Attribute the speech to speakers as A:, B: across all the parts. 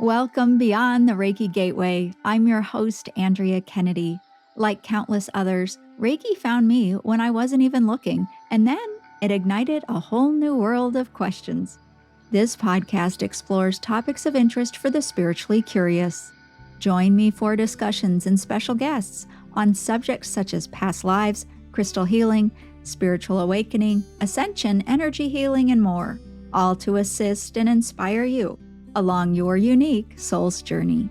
A: Welcome beyond the Reiki Gateway. I'm your host, Andrea Kennedy. Like countless others, Reiki found me when I wasn't even looking, and then it ignited a whole new world of questions. This podcast explores topics of interest for the spiritually curious. Join me for discussions and special guests on subjects such as past lives, crystal healing, spiritual awakening, ascension, energy healing, and more, all to assist and inspire you along your unique soul's journey.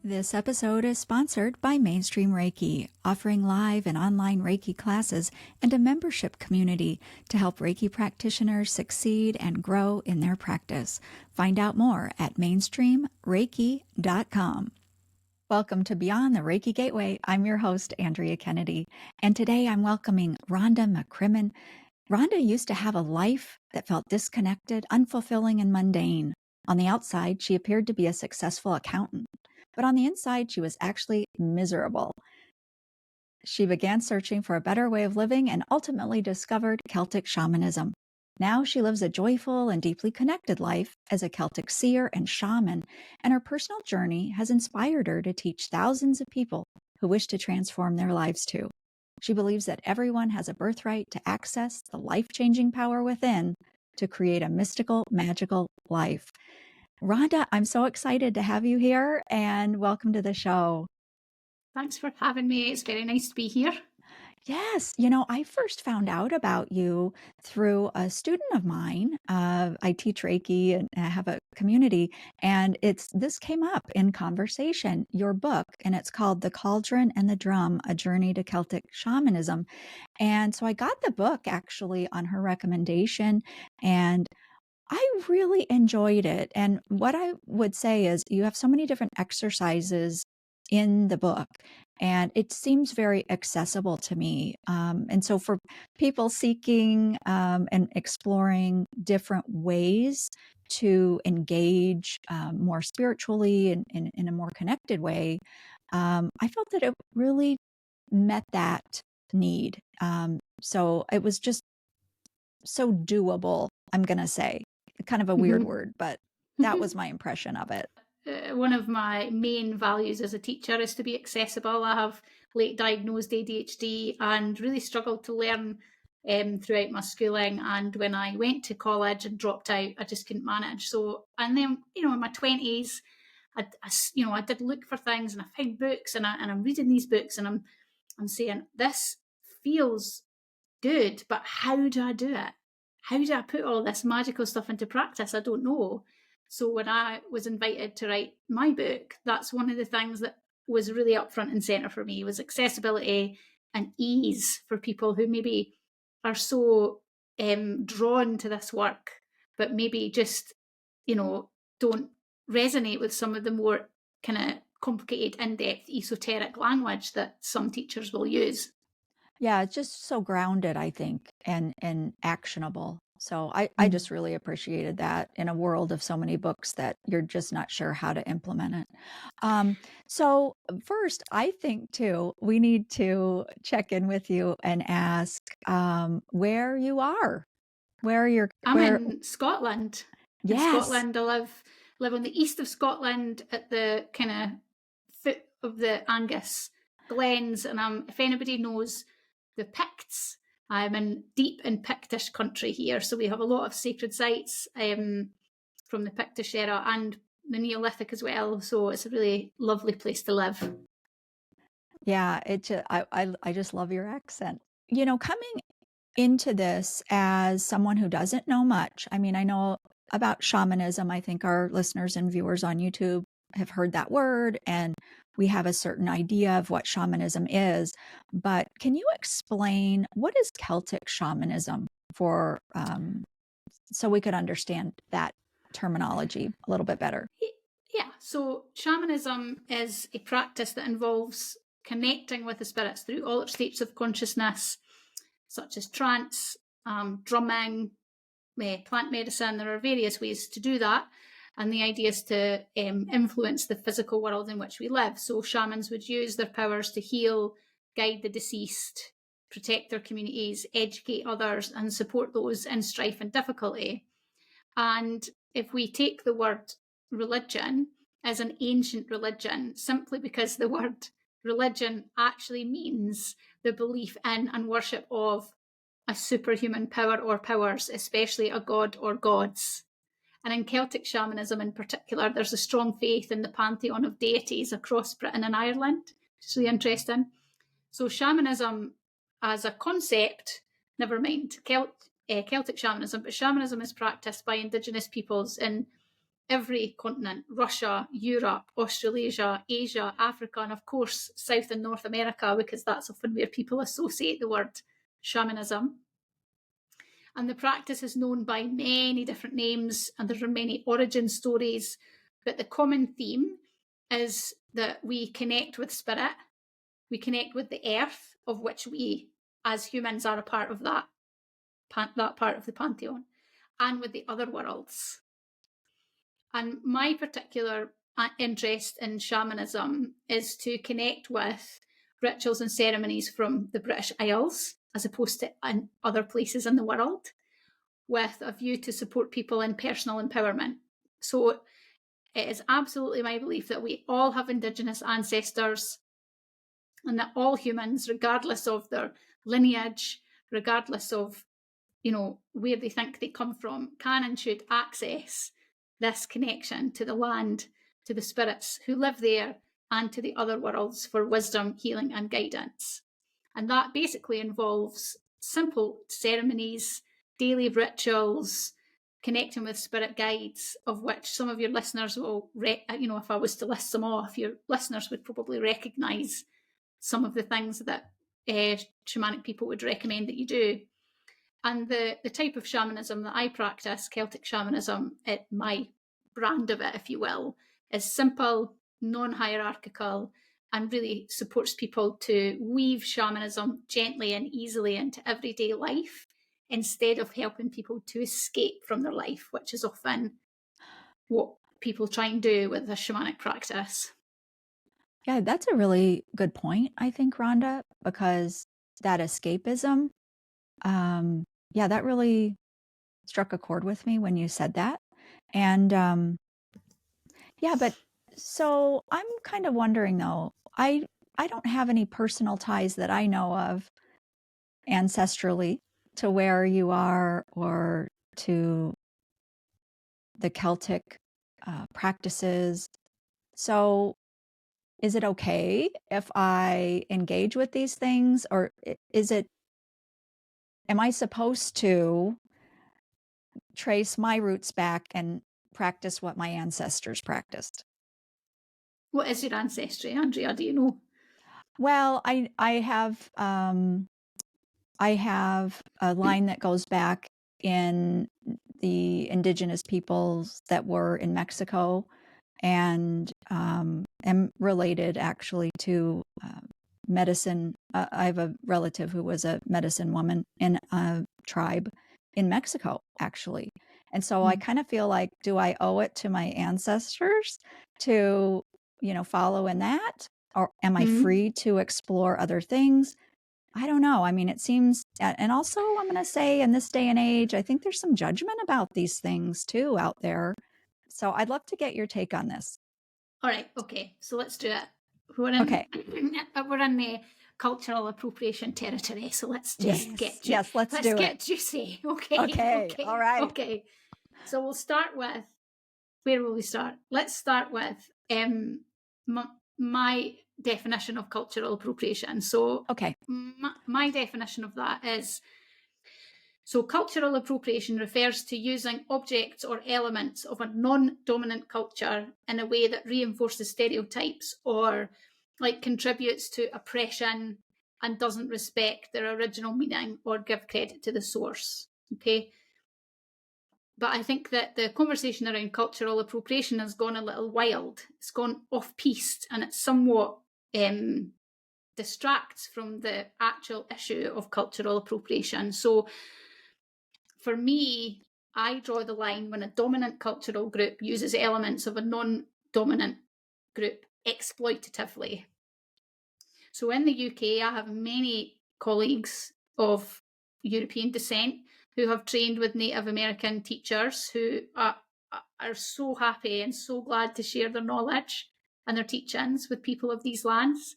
A: This episode is sponsored by Mainstream Reiki, offering live and online Reiki classes and a membership community to help Reiki practitioners succeed and grow in their practice. Find out more at mainstreamreiki.com. Welcome to Beyond the Reiki Gateway. I'm your host, Andrea Kennedy, and today I'm welcoming Rhonda McCrimmon. Rhonda used to have a life that felt disconnected, unfulfilling, and mundane. On the outside, she appeared to be a successful accountant, but on the inside, she was actually miserable. She began searching for a better way of living and ultimately discovered Celtic Shamanism. Now she lives a joyful and deeply connected life as a Celtic seer and shaman, and her personal journey has inspired her to teach thousands of people who wish to transform their lives too. She believes that everyone has a birthright to access the life-changing power within to create a mystical, magical life. Rhonda, I'm so excited to have you here, and welcome to the show.
B: Thanks for having me. It's very nice to be here.
A: Yes, I first found out about you through a student of mine. I teach Reiki and I have a community, and this came up in conversation, your book, and it's called The Cauldron and the Drum, A Journey to Celtic Shamanism. And so I got the book actually on her recommendation, and I really enjoyed it. And what I would say is you have so many different exercises in the book, and it seems very accessible to me. And so for people seeking and exploring different ways to engage more spiritually and in a more connected way, I felt that it really met that need. So it was just so doable, I'm going to say. Kind of a weird word, but that was my impression of it.
B: One of my main values as a teacher is to be accessible. I have late diagnosed ADHD and really struggled to learn throughout my schooling. And when I went to college and dropped out, I just couldn't manage. So, and then, in my 20s, I did look for things and I found books and I'm reading these books and I'm saying, this feels good, but how do I do it? How do I put all this magical stuff into practice? I don't know. So when I was invited to write my book, that's one of the things that was really up front and center for me, was accessibility and ease for people who maybe are so drawn to this work, but maybe just, don't resonate with some of the more kind of complicated, in-depth, esoteric language that some teachers will use.
A: Yeah, it's just so grounded, I think, and actionable. So I just really appreciated that in a world of so many books that you're just not sure how to implement it. So first, I think too, we need to check in with you and ask where you are.
B: I'm in Scotland.
A: Yes.
B: In Scotland, I live on the east of Scotland at the kind of foot of the Angus Glens, and if anybody knows the Picts, I'm deep in Pictish country here. So we have a lot of sacred sites from the Pictish era and the Neolithic as well. So it's a really lovely place to live.
A: Yeah, I just love your accent. Coming into this as someone who doesn't know much, I mean, I know about shamanism. I think our listeners and viewers on YouTube have heard that word, and we have a certain idea of what shamanism is. But can you explain what is Celtic shamanism for, so we could understand that terminology a little bit better?
B: Yeah, so shamanism is a practice that involves connecting with the spirits through all states of consciousness, such as trance, drumming, plant medicine. There are various ways to do that. And the idea is to influence the physical world in which we live. So shamans would use their powers to heal, guide the deceased, protect their communities, educate others, and support those in strife and difficulty. And if we take the word religion as an ancient religion, simply because the word religion actually means the belief in and worship of a superhuman power or powers, especially a god or gods. And in Celtic shamanism in particular, there's a strong faith in the pantheon of deities across Britain and Ireland. It's really interesting. So shamanism as a concept, never mind Celtic shamanism, but shamanism is practiced by indigenous peoples in every continent: Russia, Europe, Australasia, Asia, Africa, and of course South and North America, because that's often where people associate the word shamanism. And the practice is known by many different names, and there are many origin stories. But the common theme is that we connect with spirit, we connect with the earth, of which we as humans are a part of that part of the pantheon, and with the other worlds. And my particular interest in shamanism is to connect with rituals and ceremonies from the British Isles, as opposed to in other places in the world, with a view to support people in personal empowerment. So it is absolutely my belief that we all have Indigenous ancestors, and that all humans, regardless of their lineage, regardless of where they think they come from, can and should access this connection to the land, to the spirits who live there, and to the other worlds for wisdom, healing, and guidance. And that basically involves simple ceremonies, daily rituals, connecting with spirit guides, of which some of your listeners will, if I was to list some off, your listeners would probably recognise some of the things that shamanic people would recommend that you do. And the type of shamanism that I practice, Celtic shamanism, my brand of it, if you will, is simple, non-hierarchical, and really supports people to weave shamanism gently and easily into everyday life, instead of helping people to escape from their life, which is often what people try and do with a shamanic practice.
A: Yeah, that's a really good point, I think, Rhonda, because that escapism, that really struck a chord with me when you said that. And but so I'm kind of wondering though, I don't have any personal ties that I know of ancestrally to where you are or to the Celtic practices. So is it okay if I engage with these things, or am I supposed to trace my roots back and practice what my ancestors practiced?
B: What is your ancestry, Andrea? Do you know?
A: Well, I have a line that goes back in the indigenous peoples that were in Mexico, and am related actually to medicine. I have a relative who was a medicine woman in a tribe in Mexico, actually. And so I kind of feel like, do I owe it to my ancestors to, follow in that? Or am I free to explore other things? I don't know. I mean, it seems, and also I'm going to say in this day and age, I think there's some judgment about these things too out there. So I'd love to get your take on this.
B: All right. Okay. So let's do it. We're in the cultural appropriation territory. So let's just get juicy. Okay.
A: All right.
B: Okay. So we'll start with, where will we start? Let's start with my definition of cultural appropriation. So my definition of that is, so cultural appropriation refers to using objects or elements of a non-dominant culture in a way that reinforces stereotypes or contributes to oppression and doesn't respect their original meaning or give credit to the source. Okay. But I think that the conversation around cultural appropriation has gone a little wild. It's gone off-piste, and it somewhat distracts from the actual issue of cultural appropriation. So for me, I draw the line when a dominant cultural group uses elements of a non-dominant group exploitatively. So in the UK, I have many colleagues of European descent who have trained with Native American teachers who are so happy and so glad to share their knowledge and their teachings with people of these lands.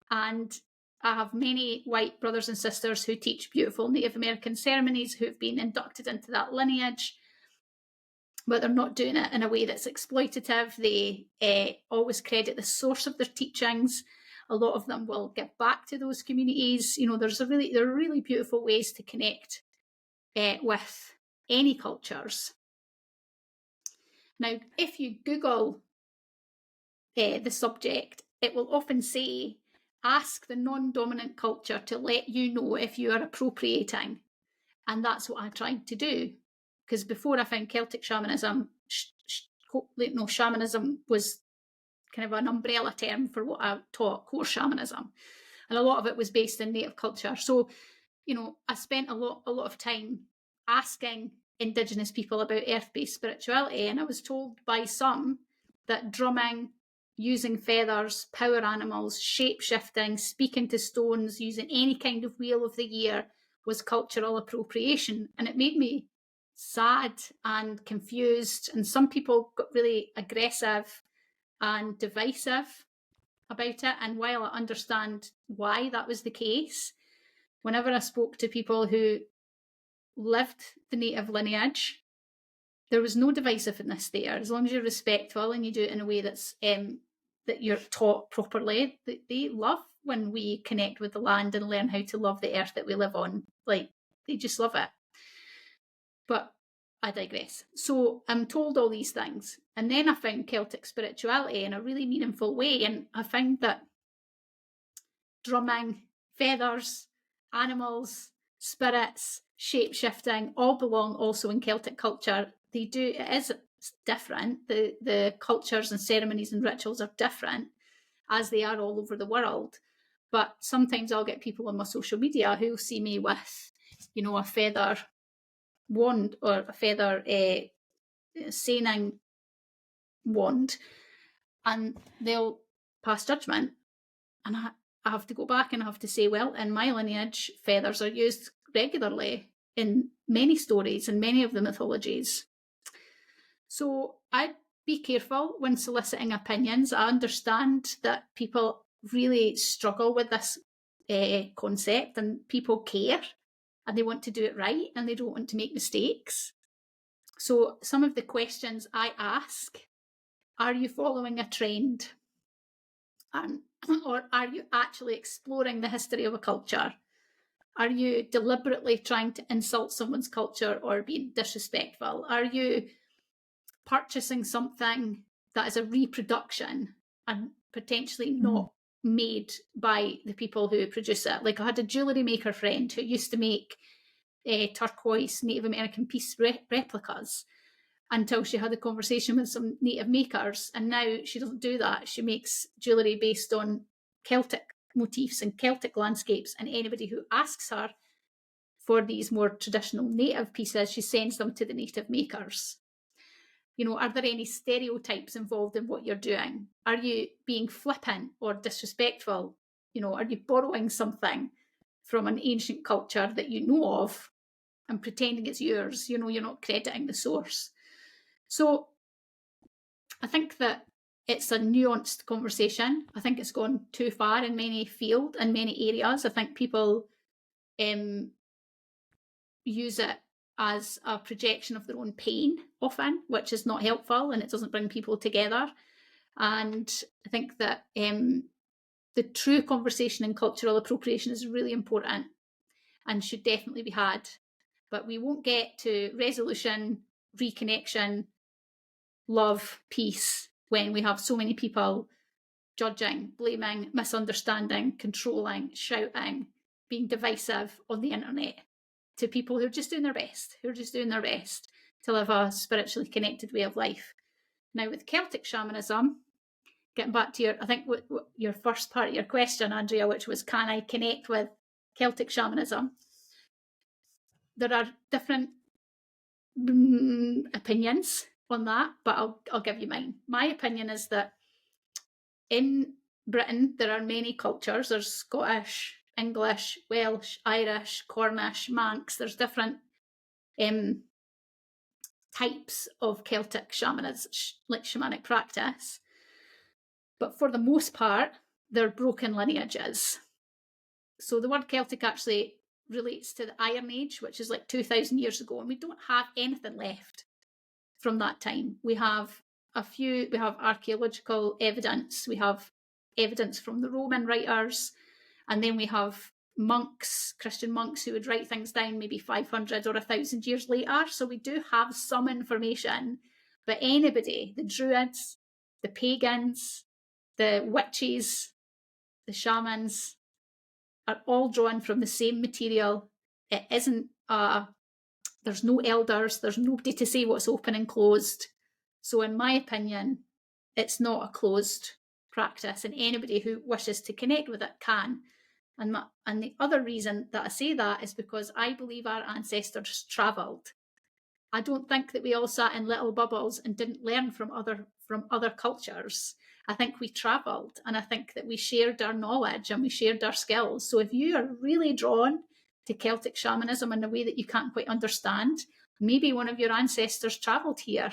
B: And I have many white brothers and sisters who teach beautiful Native American ceremonies, who have been inducted into that lineage, but they're not doing it in a way that's exploitative. They always credit the source of their teachings. A lot of them will give back to those communities. You know, there are really beautiful ways to connect with any cultures. Now, if you Google the subject, it will often say, ask the non-dominant culture to let you know if you are appropriating. And that's what I tried to do. Because before I found Celtic shamanism, shamanism was kind of an umbrella term for what I taught, core shamanism. And a lot of it was based in native culture. So, you know, I spent a lot of time asking Indigenous people about earth-based spirituality, and I was told by some that drumming, using feathers, power animals, shape-shifting, speaking to stones, using any kind of wheel of the year was cultural appropriation. And it made me sad and confused, and some people got really aggressive and divisive about it. And while I understand why that was the case, whenever I spoke to people who lived the native lineage, there was no divisiveness there. As long as you're respectful and you do it in a way that's that you're taught properly, they love when we connect with the land and learn how to love the earth that we live on. Like, they just love it. But I digress. So I'm told all these things. And then I found Celtic spirituality in a really meaningful way. And I found that drumming, feathers, animals, spirits, shape-shifting all belong also in Celtic culture. It is different. The cultures and ceremonies and rituals are different, as they are all over the world. But sometimes I'll get people on my social media who'll see me with, you know, a feather wand or a feather seining wand, and they'll pass judgment. And I have to go back and I have to say, well, in my lineage, feathers are used regularly in many stories and many of the mythologies. So I'd be careful when soliciting opinions. I understand that people really struggle with this concept, and people care and they want to do it right and they don't want to make mistakes. So some of the questions I ask: are you following a trend? Or are you actually exploring the history of a culture? Are you deliberately trying to insult someone's culture or being disrespectful? Are you purchasing something that is a reproduction and potentially not made by the people who produce it? Like, I had a jewellery maker friend who used to make turquoise Native American piece replicas until she had a conversation with some native makers, and now she doesn't do that. She makes jewellery based on Celtic motifs and Celtic landscapes, and anybody who asks her for these more traditional native pieces, she sends them to the native makers. You know, are there any stereotypes involved in what you're doing? Are you being flippant or disrespectful? You know, are you borrowing something from an ancient culture that you know of and pretending it's yours? You know, you're not crediting the source. So I think that it's a nuanced conversation. I think it's gone too far in many fields and many areas. I think people use it as a projection of their own pain often, which is not helpful, and it doesn't bring people together. And I think that the true conversation in cultural appropriation is really important and should definitely be had. But we won't get to resolution, reconnection, love, peace, when we have so many people judging, blaming, misunderstanding, controlling, shouting, being divisive on the internet to people who are just doing their best, to live a spiritually connected way of life. Now, with Celtic shamanism, getting back to your first part of your question, Andrea, which was, can I connect with Celtic shamanism? There are different opinions on that, but I'll give you mine. My opinion is that in Britain there are many cultures. There's Scottish, English, Welsh, Irish, Cornish, Manx. There's different types of Celtic shamanism, like shamanic practice. But for the most part, they're broken lineages. So the word Celtic actually relates to the Iron Age, which is like 2,000 years ago, and we don't have anything left from that time. We have archaeological evidence, we have evidence from the Roman writers, and then we have monks, Christian monks, who would write things down maybe 500 or 1,000 years later. So we do have some information, but anybody, the Druids, the pagans, the witches, the shamans, are all drawn from the same material. It isn't, there's no elders, there's nobody to say what's open and closed. So in my opinion, it's not a closed practice, and anybody who wishes to connect with it can. And the other reason that I say that is because I believe our ancestors travelled. I don't think that we all sat in little bubbles and didn't learn from other cultures. I think we travelled, and I think that we shared our knowledge and we shared our skills. So if you are really drawn to Celtic shamanism in a way that you can't quite understand, maybe one of your ancestors travelled here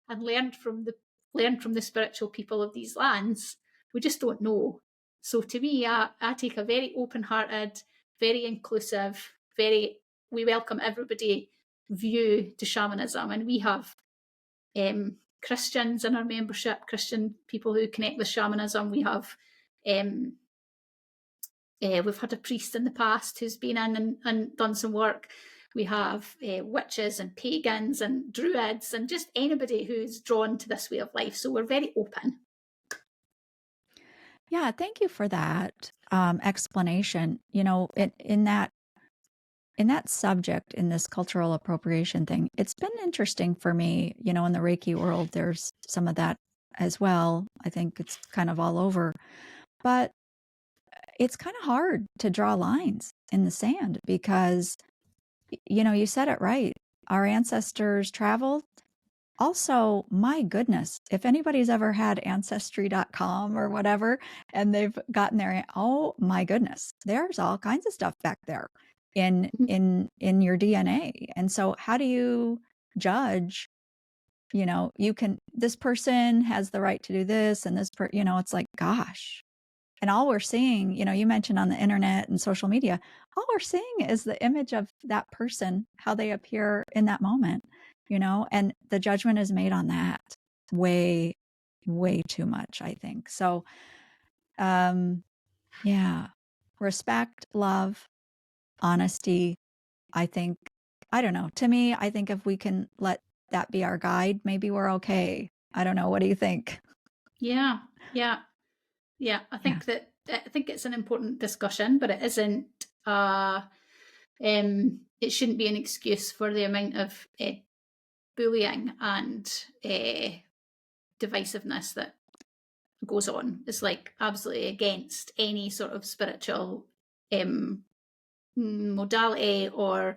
B: and learned from the spiritual people of these lands. We just don't know. So to me, I take a very open-hearted, very inclusive, we welcome everybody view to shamanism. And we have Christians in our membership, Christian people who connect with shamanism. We have we've had a priest in the past who's been in and done some work. We have witches and pagans and druids and just anybody who's drawn to this way of life. So we're very open.
A: Yeah, thank you for that explanation. You know, in that subject, in this cultural appropriation thing, it's been interesting for me. You know, in the Reiki world, there's some of that as well. I think it's kind of all over, but it's kind of hard to draw lines in the sand because, you know, you said it right. Our ancestors traveled. Also, my goodness, if anybody's ever had ancestry.com or whatever, and they've gotten there, oh my goodness, there's all kinds of stuff back there in your DNA. And so how do you judge, you know, this person has the right to do this and you know, it's like, gosh. And all we're seeing, you know, you mentioned on the internet and social media, all we're seeing is the image of that person, how they appear in that moment, you know, and the judgment is made on that way, way too much, I think. So, yeah, respect, love, honesty. I think, I don't know, to me, I think if we can let that be our guide, maybe we're okay. I don't know. What do you think?
B: Yeah. I think it's an important discussion, but it isn't. It shouldn't be an excuse for the amount of bullying and divisiveness that goes on. It's like absolutely against any sort of spiritual modality or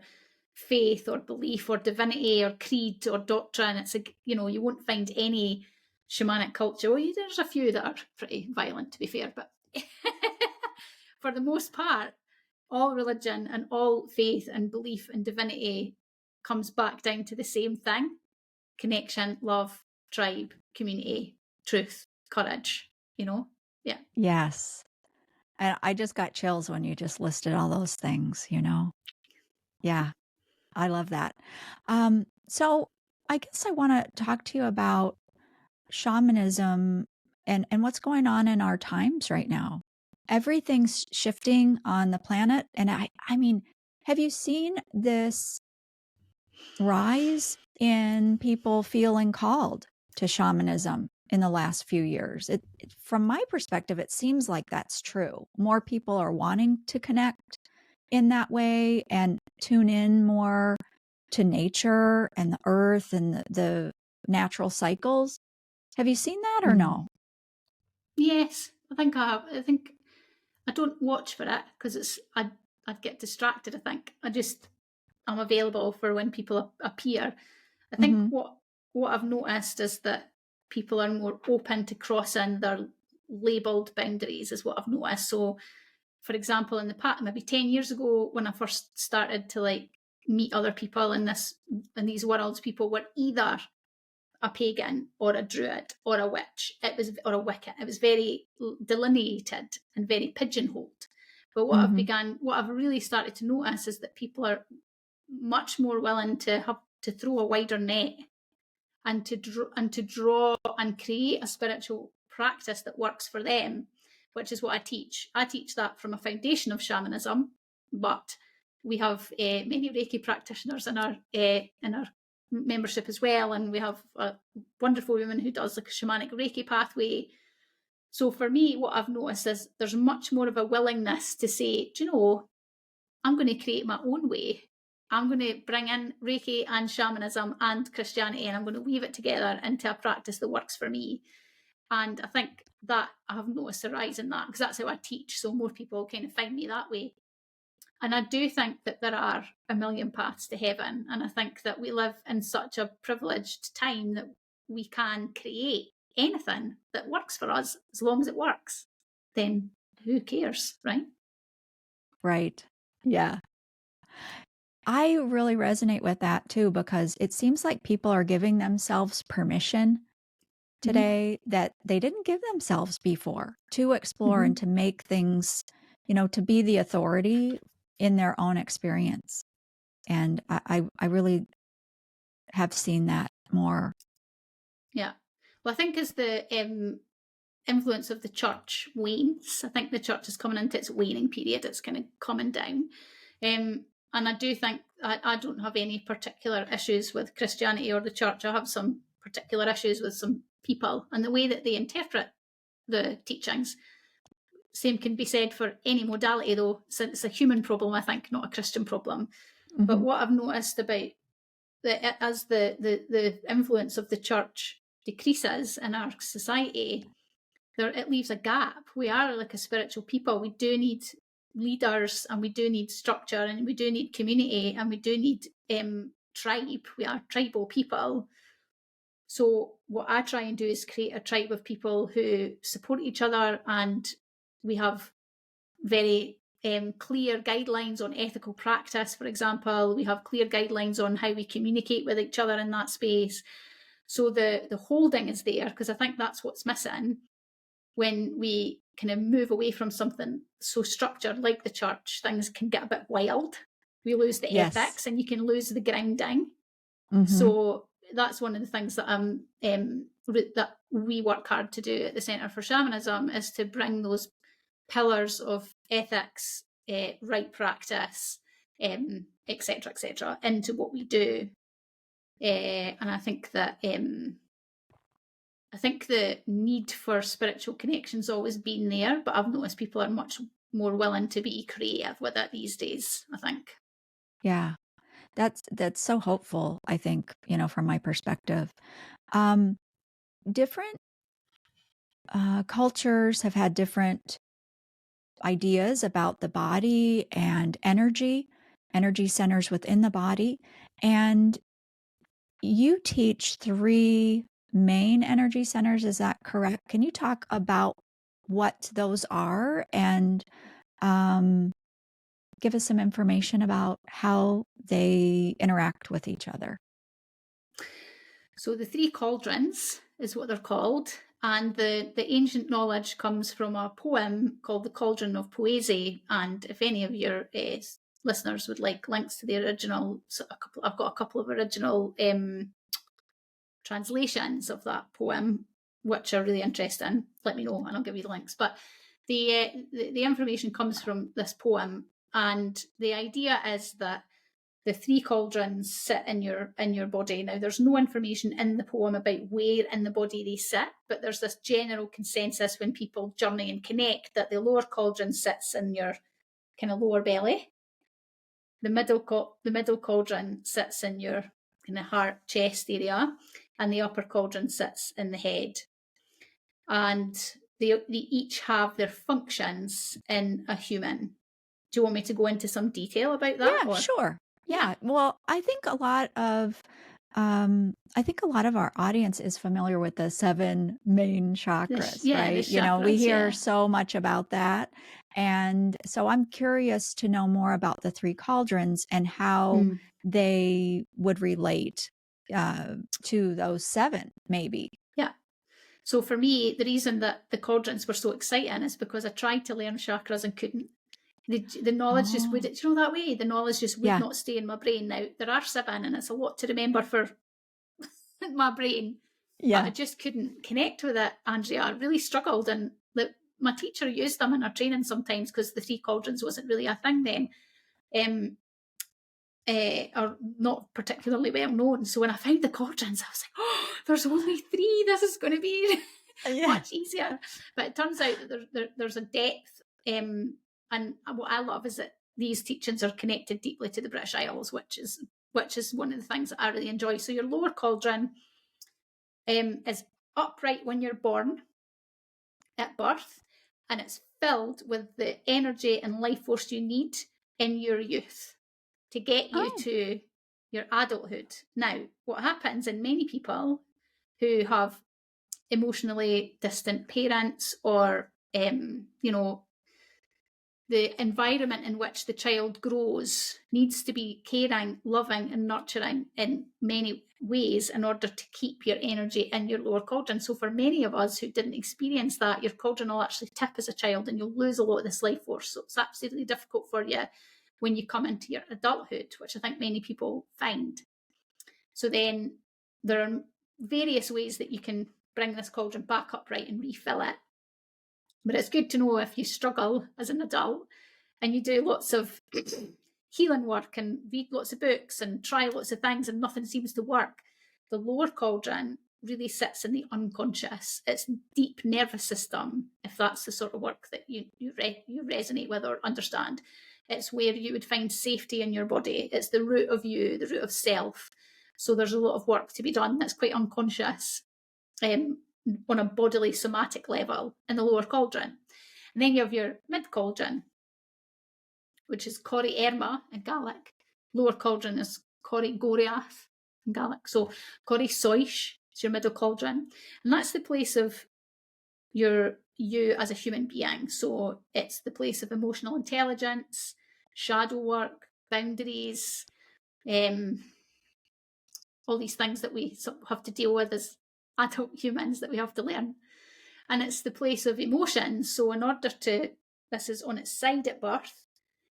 B: faith or belief or divinity or creed or doctrine. It's like, you know, you won't find any shamanic culture. Well, there's a few that are pretty violent, to be fair, but for the most part, all religion and all faith and belief and divinity comes back down to the same thing: connection, love, tribe, community, truth, courage, you know? Yeah.
A: Yes. And I just got chills when you just listed all those things, you know? Yeah, I love that. So I guess I want to talk to you about shamanism and what's going on in our times right now. Everything's shifting on the planet. And I mean, have you seen this rise in people feeling called to shamanism in the last few years? From my perspective, it seems like that's true. More people are wanting to connect in that way and tune in more to nature and the earth and the natural cycles. Have you seen that or no?
B: Yes, I think I have. I think I don't watch for it because I'd get distracted. I think I'm available for when people appear. I think what I've noticed is that people are more open to crossing their labelled boundaries, is what I've noticed. So, for example, in the past, maybe 10 years ago, when I first started to like meet other people in these worlds. People were either a pagan or a druid or a witch. Or a Wiccan. It was very delineated and very pigeonholed. But what I've really started to notice is that people are much more willing to throw a wider net and to draw and create a spiritual practice that works for them, which is what I teach. I teach that from a foundation of shamanism, but we have many Reiki practitioners in our membership as well, and we have a wonderful woman who does like a shamanic Reiki pathway. So for me, what I've noticed is there's much more of a willingness to say, do you know, I'm going to create my own way. I'm going to bring in Reiki and shamanism and Christianity, and I'm going to weave it together into a practice that works for me. And I think that I have noticed a rise in that, because that's how I teach. So more people kind of find me that way. And I do think that there are a million paths to heaven. And I think that we live in such a privileged time that we can create anything that works for us, as long as it works. Then who cares, right?
A: Right. Yeah. I really resonate with that too, because it seems like people are giving themselves permission today that they didn't give themselves before, to explore and to make things, to be the authority in their own experience. And I really have seen that more.
B: Yeah. Well, I think as the influence of the church wanes, I think the church is coming into its waning period. It's kind of coming down. And I do think I don't have any particular issues with Christianity or the church. I have some particular issues with some people and the way that they interpret the teachings. Same can be said for any modality, though, since it's a human problem, I think, not a Christian problem. But what I've noticed about as the influence of the church decreases in our society, it leaves a gap. We are like a spiritual people. We do need leaders, and we do need structure, and we do need community, and we do need tribe. We are tribal people. So what I try and do is create a tribe of people who support each other, and we have very clear guidelines on ethical practice, for example. We have clear guidelines on how we communicate with each other in that space. So the holding is there, because I think that's what's missing when we kind of move away from something so structured like the church. Things can get a bit wild. We lose the ethics, and you can lose the grounding. So that's one of the things that that we work hard to do at the Centre for Shamanism, is to bring those pillars of ethics, right practice, etc., into what we do. And I think that the need for spiritual connection's always been there, but I've noticed people are much more willing to be creative with it these days, I think.
A: Yeah. That's so hopeful, I think, from my perspective. Different cultures have had different ideas about the body and energy centers within the body. And you teach 3 main energy centers, is that correct? Can you talk about what those are, and give us some information about how they interact with each other?
B: So the 3 cauldrons is what they're called. And the ancient knowledge comes from a poem called the Cauldron of Poesy. And if any of your listeners would like links to the original, I've got a couple of original translations of that poem, which are really interesting. Let me know and I'll give you the links. But the information comes from this poem, and the idea is that the 3 cauldrons sit in your body. Now, there's no information in the poem about where in the body they sit, but there's this general consensus when people journey and connect that the lower cauldron sits in your kind of lower belly. The middle cauldron sits in your kind of heart, chest area, and the upper cauldron sits in the head. And they each have their functions in a human. Do you want me to go into some detail about that?
A: Yeah, sure. Yeah. Well, I think a lot of our audience is familiar with the 7 main chakras, right?
B: The chakras,
A: we hear so much about that. And so I'm curious to know more about the 3 cauldrons and how they would relate to those 7, maybe.
B: Yeah. So for me, the reason that the cauldrons were so exciting is because I tried to learn chakras and couldn't. The knowledge just would, that way? The knowledge just would not stay in my brain. Now, there are 7 and it's a lot to remember for my brain.
A: Yeah.
B: But I just couldn't connect with it, Andrea. I really struggled. And my teacher used them in our training sometimes because the 3 cauldrons wasn't really a thing then. Are not particularly well known. So when I found the cauldrons, I was like, oh, there's only 3. This is going to be much easier. But it turns out that there's a depth. And what I love is that these teachings are connected deeply to the British Isles, which is one of the things that I really enjoy. So your lower cauldron is upright when you're born at birth, and it's filled with the energy and life force you need in your youth to get you to your adulthood. Now, what happens in many people who have emotionally distant parents or, the environment in which the child grows needs to be caring, loving and nurturing in many ways in order to keep your energy in your lower cauldron. So for many of us who didn't experience that, your cauldron will actually tip as a child and you'll lose a lot of this life force. So it's absolutely difficult for you when you come into your adulthood, which I think many people find. So then there are various ways that you can bring this cauldron back upright and refill it. But it's good to know if you struggle as an adult and you do lots of healing work and read lots of books and try lots of things and nothing seems to work. The lower cauldron really sits in the unconscious. It's deep nervous system, if that's the sort of work that you resonate with or understand. It's where you would find safety in your body. It's the root of you, the root of self. So there's a lot of work to be done that's quite unconscious on a bodily somatic level in the lower cauldron. And then you have your mid cauldron, which is Cori Erma in Gaelic. Lower cauldron is Cori Goriath in Gaelic. So Cori Soish is your middle cauldron. And that's the place of you as a human being. So it's the place of emotional intelligence, shadow work, boundaries, all these things that we have to deal with as adult humans that we have to learn. And it's the place of emotion. So this is on its side at birth,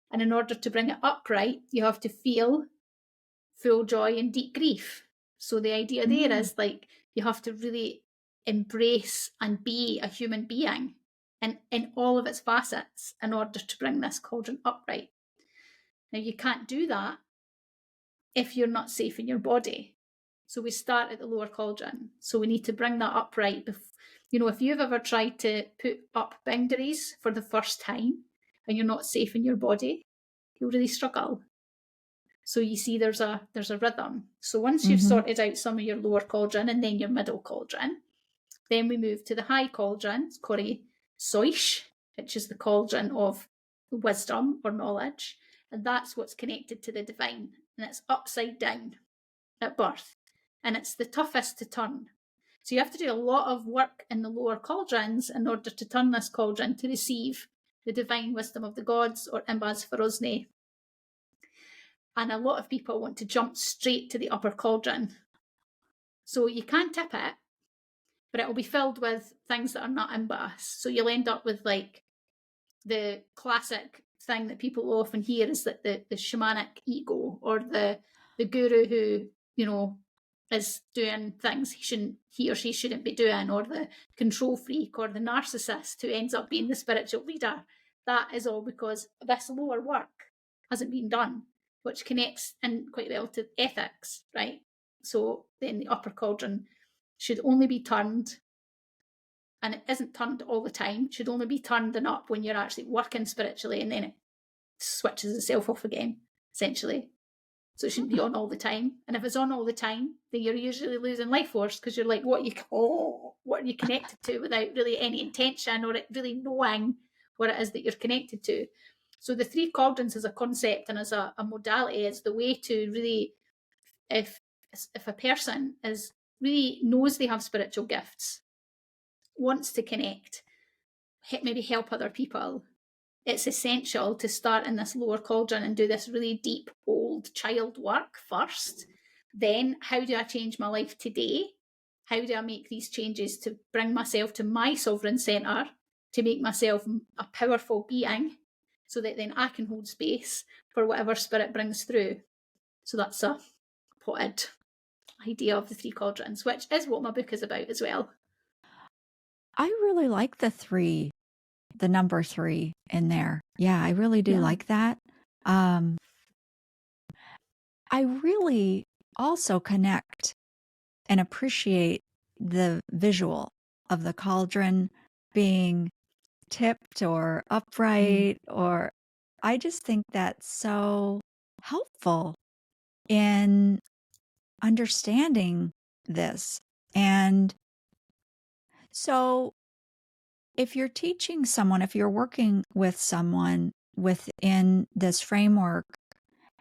B: and in order to bring it upright, you have to feel full joy and deep grief. So the idea there is like you have to really embrace and be a human being and in all of its facets in order to bring this cauldron upright. Now, you can't do that if you're not safe in your body. So we start at the lower cauldron. So we need to bring that upright. If you've ever tried to put up boundaries for the first time and you're not safe in your body, you'll really struggle. So you see there's a rhythm. So once you've sorted out some of your lower cauldron and then your middle cauldron, then we move to the high cauldron, it's Cori Soish, which is the cauldron of wisdom or knowledge. And that's what's connected to the divine. And it's upside down at birth. And it's the toughest to turn. So you have to do a lot of work in the lower cauldrons in order to turn this cauldron to receive the divine wisdom of the gods, or Imbaz Farosne. And a lot of people want to jump straight to the upper cauldron. So you can tip it, but it will be filled with things that are not Imbaz. So you'll end up with like the classic thing that people often hear is that the shamanic ego, or the guru who, is doing things he or she shouldn't be doing, or the control freak, or the narcissist who ends up being the spiritual leader. That is all because this lower work hasn't been done, which connects in quite well to ethics, right? So then the upper cauldron should only be turned, and it isn't turned all the time, it should only be turned and up when you're actually working spiritually, and then it switches itself off again, essentially. So it shouldn't be on all the time. And if it's on all the time, then you're usually losing life force, because you're like, what are you connected to without really any intention or really knowing what it is that you're connected to. So the 3 cauldrons as a concept and as a modality is the way to really, if a person really knows they have spiritual gifts, wants to connect, maybe help other people, it's essential to start in this lower cauldron and do this really deep old child work first. Then how do I change my life today? How do I make these changes to bring myself to my sovereign centre, to make myself a powerful being, so that then I can hold space for whatever spirit brings through. So that's a potted idea of the 3 cauldrons, which is what my book is about as well.
A: I really like the number 3 in there. Yeah, I really do like that. I really also connect and appreciate the visual of the cauldron being tipped or upright, or I just think that's so helpful in understanding this. And so if you're teaching someone, if you're working with someone within this framework,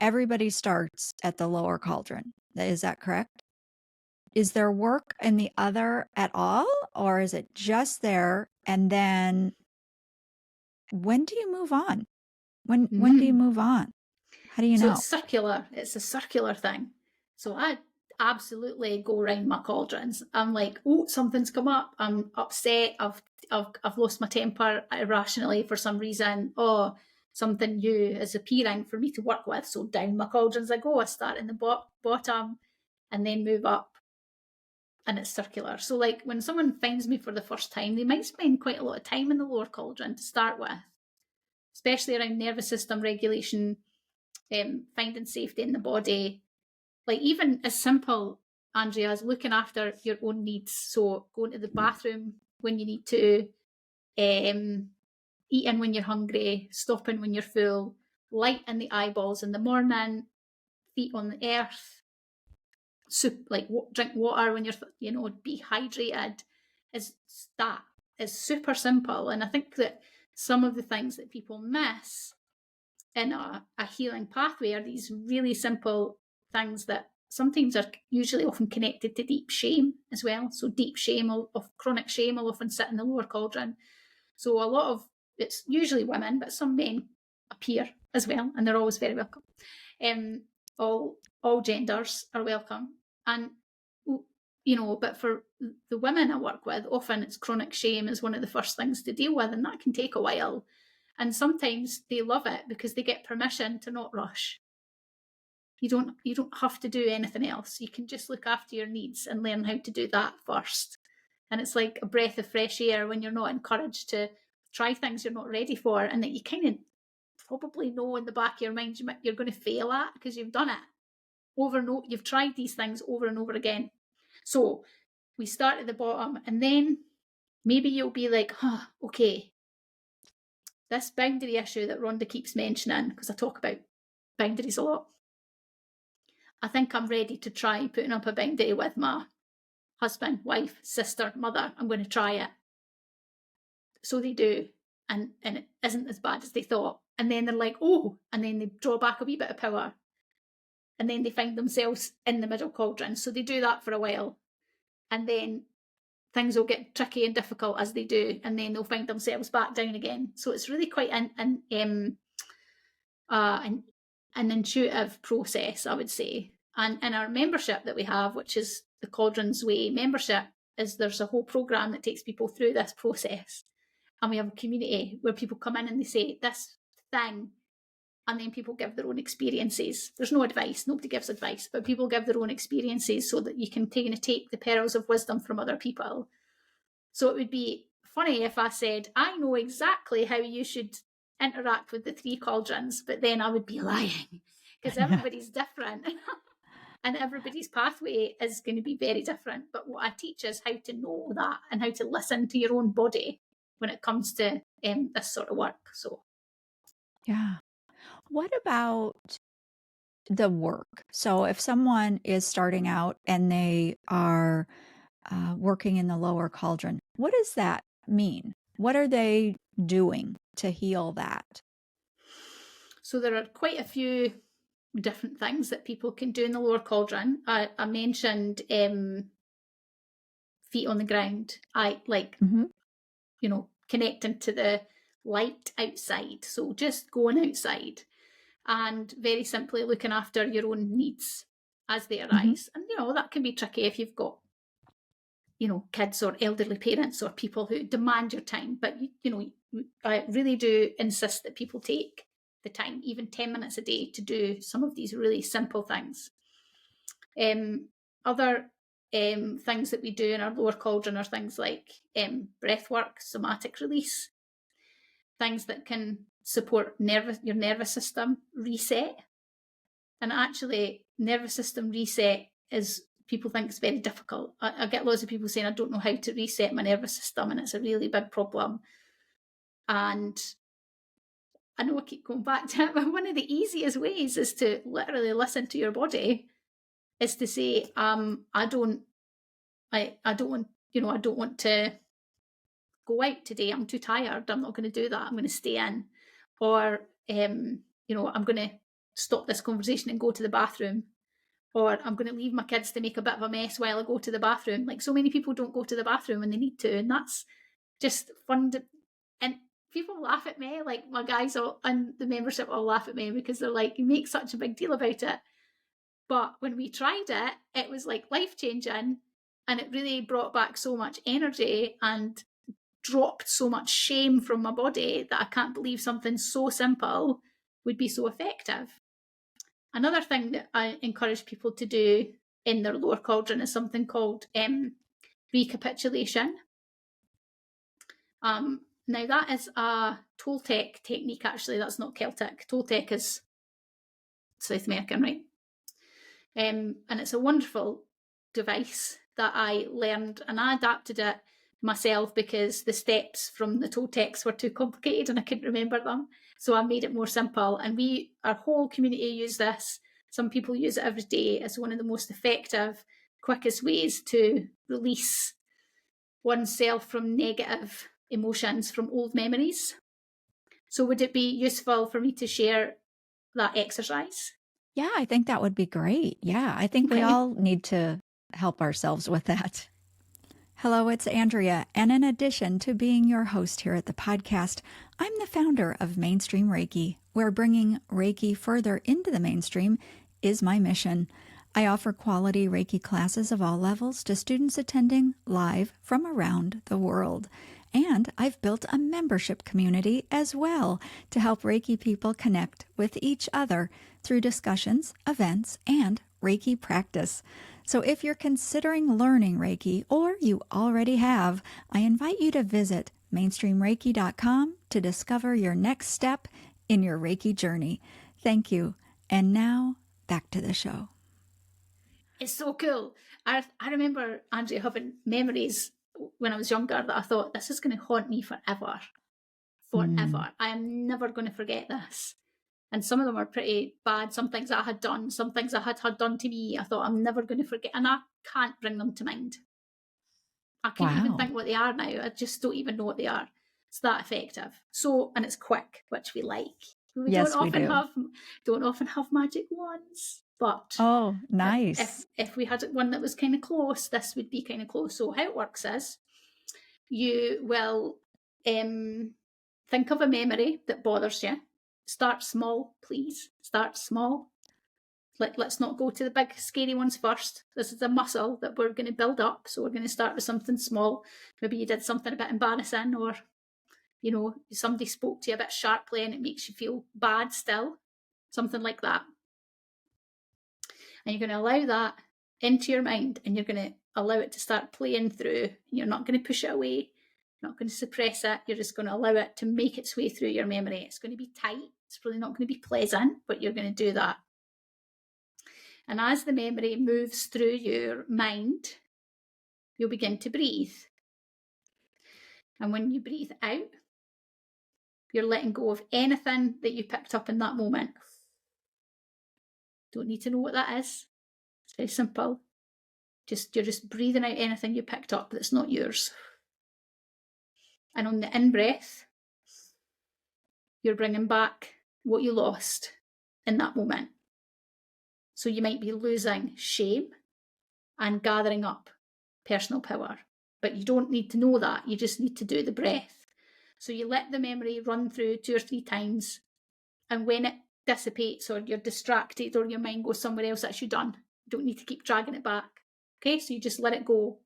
A: everybody starts at the lower cauldron. Is that correct? Is there work in the other at all? Or is it just there? And then when do you move on? When do you move on? How do you know?
B: It's circular. It's a circular thing. So I absolutely go around my cauldrons. I'm like, oh, something's come up. I'm upset. I've lost my temper irrationally for some reason. Oh, something new is appearing for me to work with. So down my cauldrons I go. I start in the bottom and then move up. And it's circular. So like when someone finds me for the first time, they might spend quite a lot of time in the lower cauldron to start with, especially around nervous system regulation, finding safety in the body. Like even as simple, Andrea, as looking after your own needs. So going to the bathroom when you need to, eating when you're hungry, stopping when you're full, light in the eyeballs in the morning, feet on the earth, like drink water when you're be hydrated. Is super simple. And I think that some of the things that people miss in a healing pathway are these really simple things that sometimes are usually often connected to deep shame as well. So deep shame of chronic shame will often sit in the lower cauldron. So a lot of it's usually women, but some men appear as well, and they're always very welcome. All genders are welcome. And but for the women I work with, often it's chronic shame is one of the first things to deal with, and that can take a while. And sometimes they love it because they get permission to not rush. You don't have to do anything else. You can just look after your needs and learn how to do that first. And it's like a breath of fresh air when you're not encouraged to try things you're not ready for, and that you kind of probably know in the back of your mind you're going to fail at because you've done it you've tried these things over and over again. So we start at the bottom, and then maybe you'll be like, okay, this boundary issue that Rhonda keeps mentioning, because I talk about boundaries a lot. I think I'm ready to try putting up a boundary with my husband, wife, sister, mother. I'm going to try it. So they do. And it isn't as bad as they thought. And then they're like, oh, and then they draw back a wee bit of power. And then they find themselves in the middle cauldron. So they do that for a while. And then things will get tricky and difficult as they do. And then they'll find themselves back down again. So it's really quite an intuitive process, I would say. And in our membership that we have, which is the Cauldrons Way membership, there's a whole program that takes people through this process. And we have a community where people come in and they say this thing, and then people give their own experiences. There's no advice, nobody gives advice, but people give their own experiences so that you can take the pearls of wisdom from other people. So it would be funny if I said, I know exactly how you should interact with the 3 cauldrons, but then I would be lying because everybody's different and everybody's pathway is going to be very different. But what I teach is how to know that and how to listen to your own body when it comes to this sort of work. So
A: yeah. What about the work? So if someone is starting out and they are working in the lower cauldron, what does that mean? What are they doing to heal that?
B: So there are quite a few different things that people can do in the lower cauldron. I mentioned feet on the ground. I like, connecting to light outside. So just going outside and very simply looking after your own needs as they arise. And, that can be tricky if you've got, kids or elderly parents or people who demand your time. But, I really do insist that people take the time, even 10 minutes a day, to do some of these really simple things. Other things that we do in our lower cauldron are things like breath work, somatic release, things that can support your nervous system reset. And actually, nervous system reset is, people think it's very difficult. I get lots of people saying, I don't know how to reset my nervous system, and it's a really big problem. And I know I keep going back to it, but one of the easiest ways is to literally listen to your body, is to say, I don't want to go out today. I'm too tired. I'm not going to do that. I'm going to stay in. Or, I'm going to stop this conversation and go to the bathroom. Or I'm going to leave my kids to make a bit of a mess while I go to the bathroom. Like, so many people don't go to the bathroom when they need to. And that's just fun. And people laugh at me, like my guys and the membership all laugh at me because they're like, you make such a big deal about it. But when we tried it, it was like life-changing, and it really brought back so much energy and dropped so much shame from my body that I can't believe something so simple would be so effective. Another thing that I encourage people to do in their lower cauldron is something called recapitulation. Now that is a Toltec technique, actually. That's not Celtic. Toltec is South American, right? And it's a wonderful device that I learned, and I adapted it myself because the steps from the Toltecs were too complicated and I couldn't remember them. So I made it more simple, and our whole community use this. Some people use it every day as one of the most effective, quickest ways to release oneself from negative emotions from old memories. So would it be useful for me to share that exercise?
A: Yeah, I think that would be great. Yeah, I think we all need to help ourselves with that. Hello, it's Andrea, and in addition to being your host here at the podcast, I'm the founder of Mainstream Reiki, where bringing Reiki further into the mainstream is my mission. I offer quality Reiki classes of all levels to students attending live from around the world. And I've built a membership community as well to help Reiki people connect with each other through discussions, events, and Reiki practice. So if you're considering learning Reiki, or you already have, I invite you to visit mainstreamreiki.com to discover your next step in your Reiki journey. Thank you. And now, back to the show.
B: It's so cool. I remember, Andrea, having memories when I was younger that I thought, this is going to haunt me forever. I am never going to forget this. And some of them are pretty bad. Some things I had done, some things I had done to me, I thought I'm never going to forget. And I can't bring them to mind. I can't even think what they are now. I just don't even know what they are. It's that effective. So, and it's quick, which we like. We don't often have magic wands. But
A: nice.
B: If we had one that was kind of close, this would be kind of close. So how it works is you will think of a memory that bothers you. Start small, please. Start small. Let's not go to the big, scary ones first. This is a muscle that we're going to build up. So we're going to start with something small. Maybe you did something a bit embarrassing, or, somebody spoke to you a bit sharply and it makes you feel bad still. Something like that. And you're going to allow that into your mind, and you're going to allow it to start playing through. You're not going to push it away. You're not going to suppress it. You're just going to allow it to make its way through your memory. It's going to be tight. It's probably not going to be pleasant, but you're going to do that. And as the memory moves through your mind, you'll begin to breathe. And when you breathe out, you're letting go of anything that you picked up in that moment. Don't need to know what that is. It's very simple. You're just breathing out anything you picked up that's not yours. And on the in-breath, you're bringing back what you lost in that moment. So you might be losing shame and gathering up personal power. But you don't need to know that. You just need to do the breath. So you let the memory run through 2 or 3 times, and when it dissipates or you're distracted or your mind goes somewhere else, that's you done. You don't need to keep dragging it back. Okay, so you just let it go.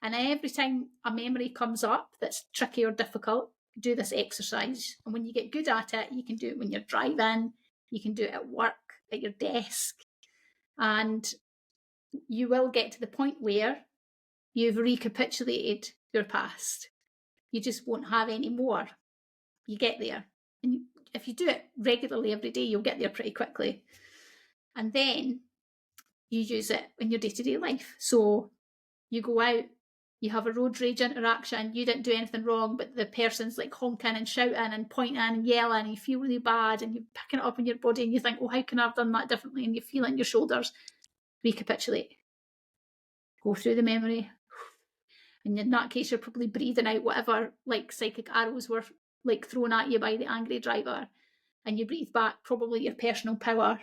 B: And every time a memory comes up that's tricky or difficult, do this exercise. And when you get good at it, you can do it when you're driving, you can do it at work, at your desk. And you will get to the point where you've recapitulated your past. You just won't have any more. You get there. And if you do it regularly every day, you'll get there pretty quickly. And then you use it in your day-to-day life. So you go out, you have a road rage interaction, you didn't do anything wrong, but the person's like honking and shouting and pointing and yelling, and you feel really bad, and you're picking it up in your body, and you think, oh, how can I have done that differently? And you feel it in your shoulders. Recapitulate. Go through the memory. And in that case, you're probably breathing out whatever like psychic arrows were like thrown at you by the angry driver. And you breathe back probably your personal power,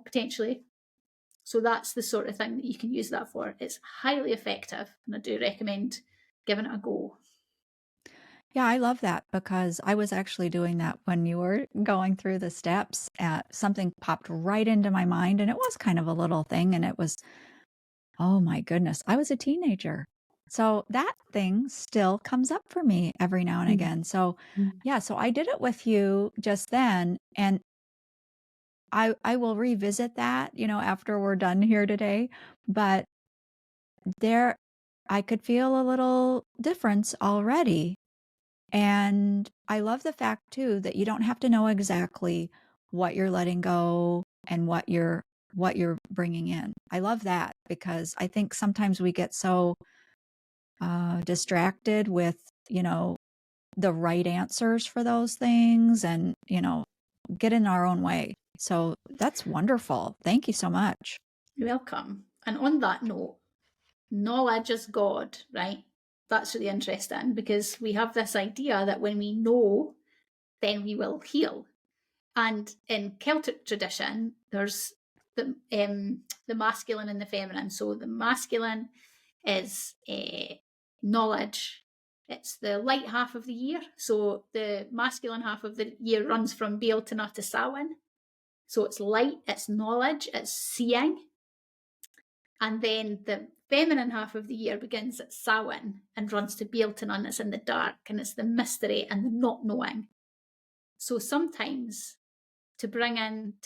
B: potentially. So that's the sort of thing that you can use that for. It's highly effective, and I do recommend giving it a go.
A: Yeah, I love that because I was actually doing that when you were going through the steps. Something popped right into my mind, and it was kind of a little thing, and it was, oh my goodness, I was a teenager. So that thing still comes up for me every now and again. So yeah, so I did it with you just then, and I will revisit that, after we're done here today, but there I could feel a little difference already. And I love the fact too that you don't have to know exactly what you're letting go and what you're bringing in. I love that because I think sometimes we get so distracted with, the right answers for those things and, get in our own way. So that's wonderful. Thank you so much.
B: You're welcome. And on that note, knowledge is God, right? That's really interesting because we have this idea that when we know, then we will heal. And in Celtic tradition, there's the masculine and the feminine. So the masculine is knowledge. It's the light half of the year. So the masculine half of the year runs from Bealtaine to Samhain. So it's light, it's knowledge, it's seeing. And then the feminine half of the year begins at Samhain and runs to Bealtaine, and it's in the dark, and it's the mystery and the not knowing. So sometimes to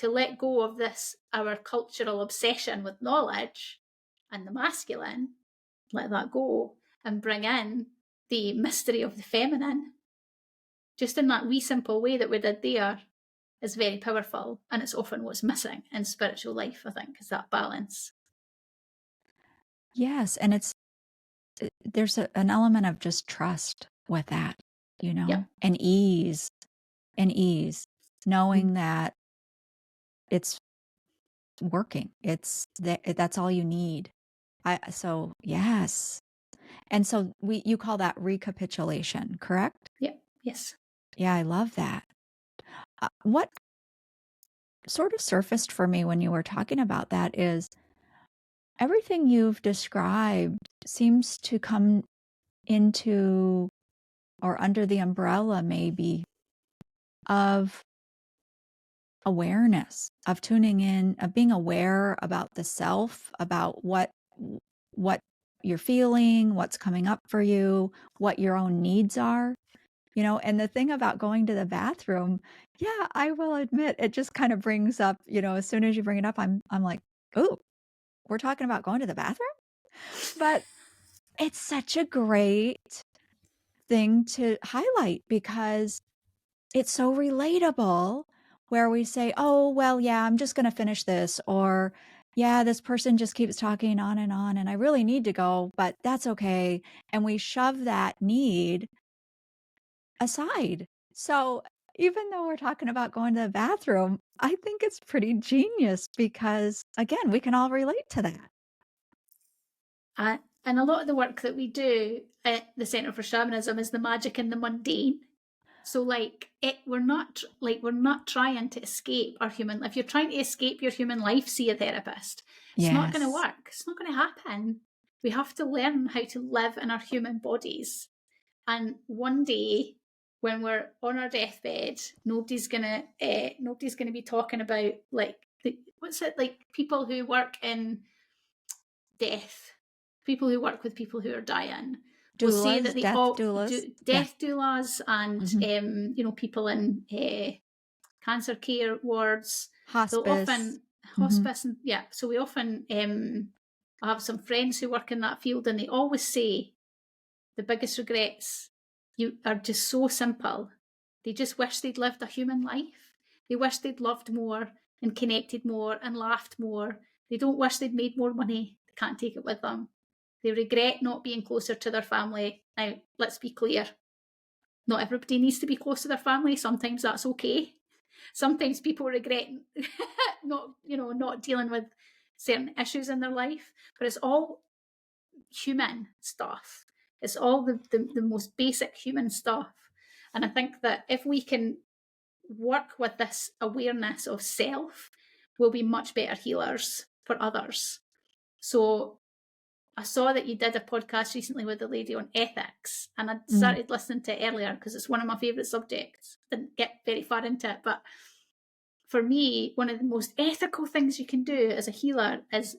B: let go of this, our cultural obsession with knowledge and the masculine, let that go and bring in the mystery of the feminine, just in that wee simple way that we did there, is very powerful. And it's often what's missing in spiritual life, I think, is that balance.
A: Yes, and there's an element of just trust with that,
B: Yeah.
A: and ease, knowing that it's working. That's all you need. So yes. And so you call that recapitulation, correct?
B: Yeah. Yes.
A: Yeah, I love that. What sort of surfaced for me when you were talking about that is everything you've described seems to come into or under the umbrella maybe of awareness, of tuning in, of being aware about the self, about what you're feeling, what's coming up for you, what your own needs are. And the thing about going to the bathroom, yeah, I will admit it just kind of brings up, as soon as you bring it up, I'm like, oh, we're talking about going to the bathroom? But it's such a great thing to highlight because it's so relatable where we say, oh, well, yeah, I'm just going to finish this. Or, yeah, this person just keeps talking on and I really need to go, but that's okay. And we shove that need aside. So even though we're talking about going to the bathroom, I think it's pretty genius because, again, we can all relate to that.
B: And a lot of the work that we do at the Centre for Shamanism is the magic in the mundane. So we're not trying to escape our human. If you're trying to escape your human life, see a therapist. It's not going to work. It's not going to happen. We have to learn how to live in our human bodies. And one day when we're on our deathbed, nobody's gonna be talking about like people who work in death, people who work with people who are dying, will say that
A: Doulas,
B: they
A: death
B: all
A: doulas.
B: do death doulas and
A: Mhm.
B: people in cancer care wards. They'll
A: Hospice.
B: often hospice and so we often I have some friends who work in that field, and they always say the biggest regrets are just so simple. They just wish they'd lived a human life. They wish they'd loved more and connected more and laughed more. They don't wish they'd made more money. They can't take it with them. They regret not being closer to their family. Now, let's be clear. Not everybody needs to be close to their family. Sometimes that's okay. Sometimes people regret not dealing with certain issues in their life, but it's all human stuff. It's all the most basic human stuff. And I think that if we can work with this awareness of self, we'll be much better healers for others. So I saw that you did a podcast recently with a lady on ethics, and I started listening to it earlier because it's one of my favourite subjects. Didn't get very far into it, but for me, one of the most ethical things you can do as a healer is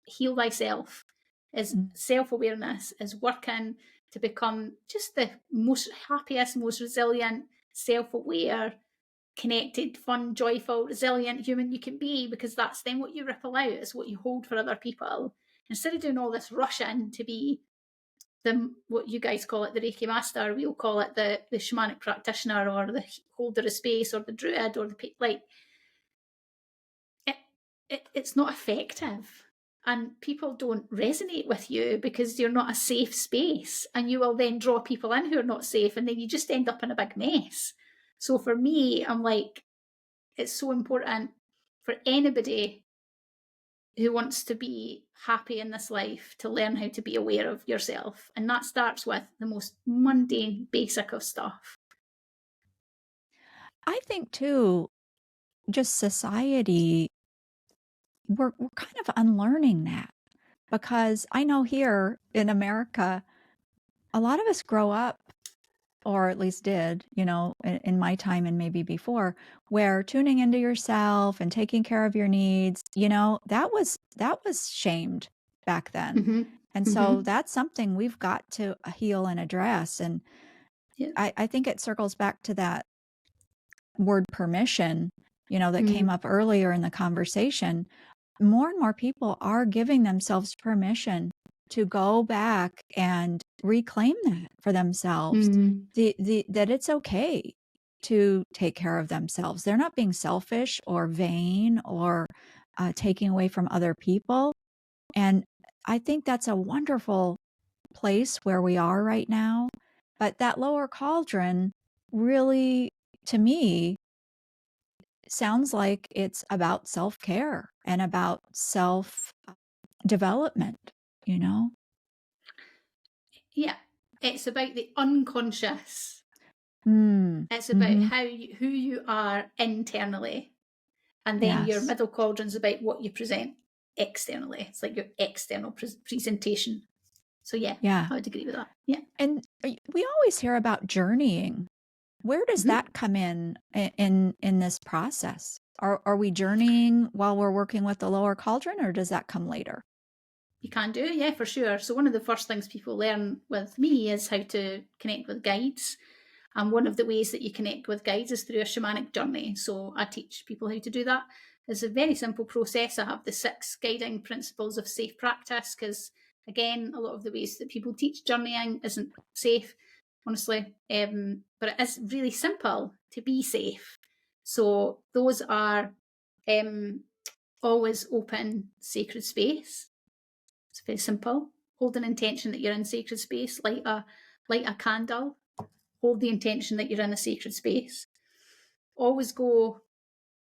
B: heal thyself, is self-awareness, is working to become just the most happiest, most resilient, self-aware, connected, fun, joyful, resilient human you can be, because that's then what you ripple out, is what you hold for other people. Instead of doing all this rushing to be what you guys call it, the Reiki master, we'll call it the shamanic practitioner, or the holder of space, or the druid, or it's not effective. And people don't resonate with you because you're not a safe space, and you will then draw people in who are not safe, and then you just end up in a big mess. So for me, I'm like, it's so important for anybody who wants to be happy in this life to learn how to be aware of yourself. And that starts with the most mundane, basic of stuff.
A: I think too, just society, we're kind of unlearning that, because I know here in America, a lot of us grow up, or at least did, in my time and maybe before, where tuning into yourself and taking care of your needs, that was shamed back then.
B: Mm-hmm.
A: And so that's something we've got to heal and address. And I think it circles back to that word permission, that came up earlier in the conversation. More and more people are giving themselves permission to go back and reclaim that for themselves. That it's okay to take care of themselves. They're not being selfish or vain or taking away from other people. And I think that's a wonderful place where we are right now. But that lower cauldron really, to me, sounds like it's about self-care and about self-development,
B: Yeah, it's about the unconscious. It's about who you are internally. And then your middle cauldron's about what you present externally. It's like your external presentation. So yeah, I would agree with that. Yeah.
A: And we always hear about journeying. Where does that come in this process? Are we journeying while we're working with the lower cauldron, or does that come later?
B: You can do, yeah, for sure. So one of the first things people learn with me is how to connect with guides. And one of the ways that you connect with guides is through a shamanic journey. So I teach people how to do that. It's a very simple process. I have the 6 guiding principles of safe practice, because again, a lot of the ways that people teach journeying isn't safe, honestly. But it is really simple to be safe. So those are always open sacred space. It's very simple. Hold an intention that you're in sacred space. Light a candle. Hold the intention that you're in a sacred space. Always go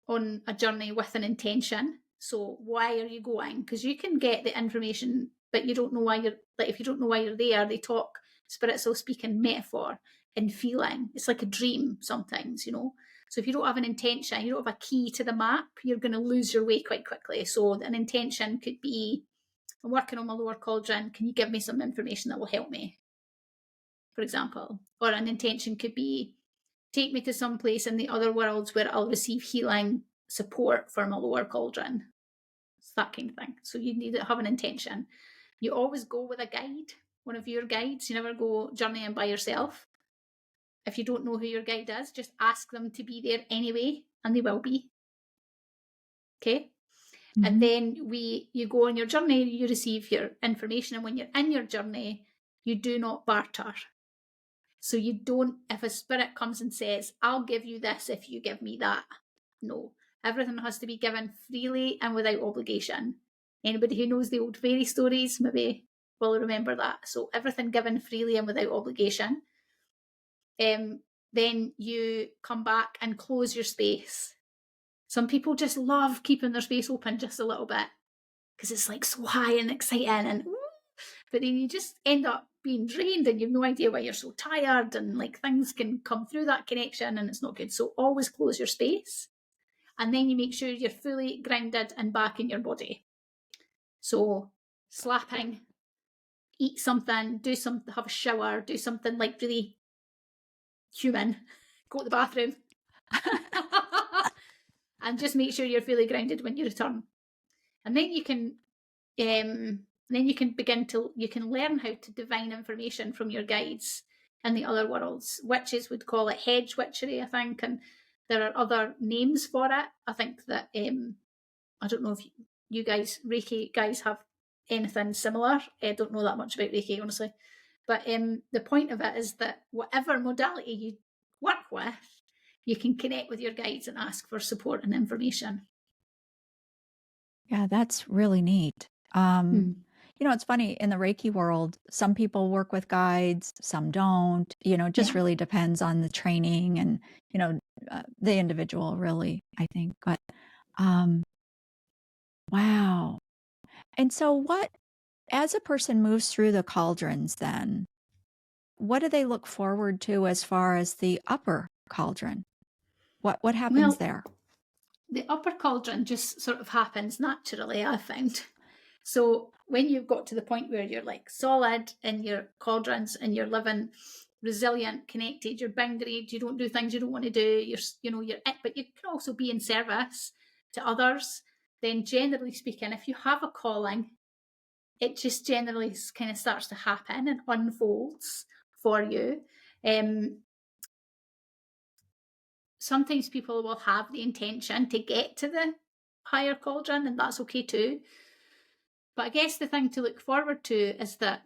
B: on a journey with an intention. So why are you going? Because you can get the information, but you don't know why you're, like, if you don't know why you're there, spirits will speak in metaphor and feeling. It's like a dream sometimes, So if you don't have an intention, you don't have a key to the map, you're going to lose your way quite quickly. So an intention could be, I'm working on my lower cauldron. Can you give me some information that will help me? for example. Or an intention could be, take me to some place in the other worlds where I'll receive healing support from a lower cauldron. It's that kind of thing. So you need to have an intention. You always go with a guide, one of your guides. You never go journeying by yourself. If you don't know who your guide is, just ask them to be there anyway, and they will be. Okay? Mm-hmm. And then you go on your journey, you receive your information, and when you're in your journey, you do not barter. So you don't, if a spirit comes and says, I'll give you this if you give me that. No. Everything has to be given freely and without obligation. Anybody who knows the old fairy stories maybe will remember that. So everything given freely and without obligation. Then you come back and close your space. Some people just love keeping their space open just a little bit because it's like so high and exciting, and but then you just end up being drained and you've no idea why you're so tired, and like things can come through that connection and it's not good. So always close your space, and then you make sure you're fully grounded and back in your body. So slapping, eat something, have a shower, do something like really human, go to the bathroom. And just make sure you're fully grounded when you return. And then you can you can learn how to divine information from your guides in the other worlds. Witches would call it hedge witchery, I think, and there are other names for it. I think that I don't know if you guys, Reiki guys, have anything similar. I don't know that much about Reiki, honestly. But the point of it is that whatever modality you work with, you can connect with your guides and ask for support and information.
A: Yeah, that's really neat. You know, it's funny, in the Reiki world, some people work with guides, some don't. You know, it just really depends on the training and, you know, the individual, really, I think. But wow. And so as a person moves through the cauldrons then, what do they look forward to as far as the upper cauldron? What happens there?
B: The upper cauldron just sort of happens naturally, I found. So when you've got to the point where you're like solid in your cauldrons and you're living resilient, connected, you're boundaried, you don't do things you don't want to do, but you can also be in service to others, then generally speaking, if you have a calling, it just generally kind of starts to happen and unfolds for you. Sometimes people will have the intention to get to the higher cauldron, and that's okay too. But I guess the thing to look forward to is that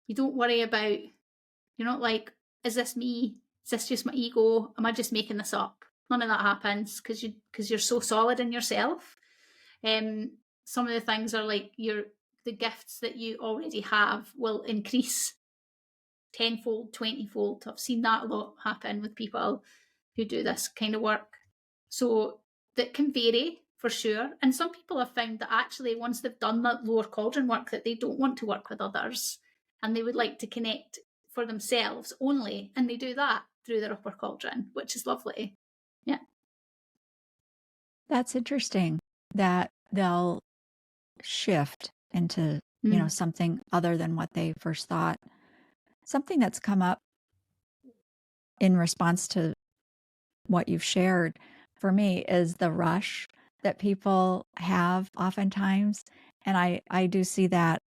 B: you don't worry about, you're not like, is this me? Is this just my ego? Am I just making this up? None of that happens because you're so solid in yourself. Some of the things are like the gifts that you already have will increase tenfold, 20-fold. I've seen that a lot happen with people who do this kind of work. So that can vary for sure. And some people have found that actually once they've done that lower cauldron work, that they don't want to work with others and they would like to connect for themselves only. And they do that through their upper cauldron, which is lovely. Yeah.
A: That's interesting that they'll shift into, you know, something other than what they first thought. Something that's come up in response to what you've shared for me is the rush that people have oftentimes. And I do see that.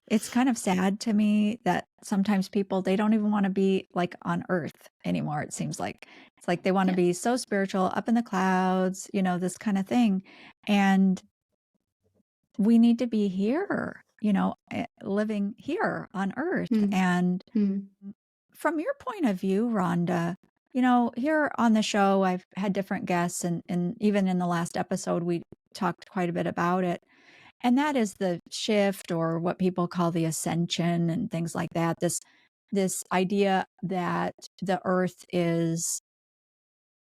A: It's kind of sad to me that sometimes people, they don't even want to be like on earth anymore. It seems like it's like they want to be so spiritual, up in the clouds, you know, this kind of thing. And we need to be here, you know, living here on earth. And from your point of view, Rhonda, you know, here on the show, I've had different guests, and even in the last episode, we talked quite a bit about it. And that is the shift, or what people call the ascension and things like that. This idea that the earth is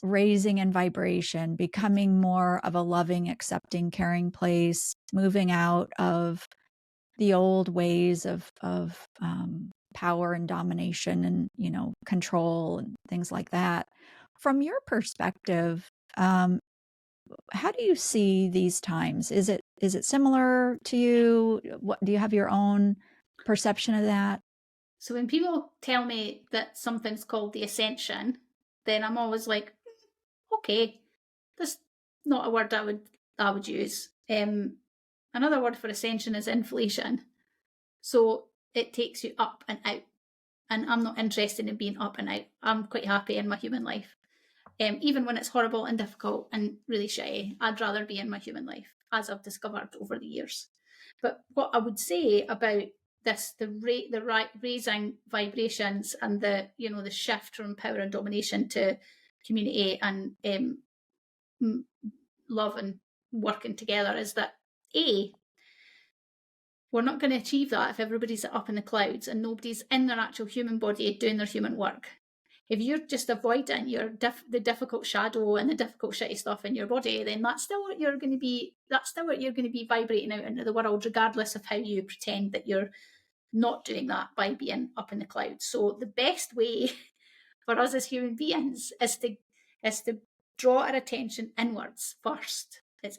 A: raising in vibration, becoming more of a loving, accepting, caring place, moving out of the old ways of power and domination and, you know, control and things like that. From your perspective, how do you see these times? Is it similar to you? What do you have your own perception of that?
B: So when people tell me that something's called the Ascension, then I'm always like, okay, that's not a word I would use. Another word for ascension is inflation. So it takes you up and out. And I'm not interested in being up and out. I'm quite happy in my human life. Even when it's horrible and difficult and really shitty, I'd rather be in my human life, as I've discovered over the years. But what I would say about this, the right raising vibrations and the shift from power and domination to community and love and working together, is that we're not going to achieve that if everybody's up in the clouds and nobody's in their actual human body doing their human work. If you're just avoiding the difficult shadow and the difficult shitty stuff in your body, then that's still what you're going to be. That's still what you're going to be vibrating out into the world, regardless of how you pretend that you're not doing that by being up in the clouds. So the best way for us as human beings is to draw our attention inwards first. It's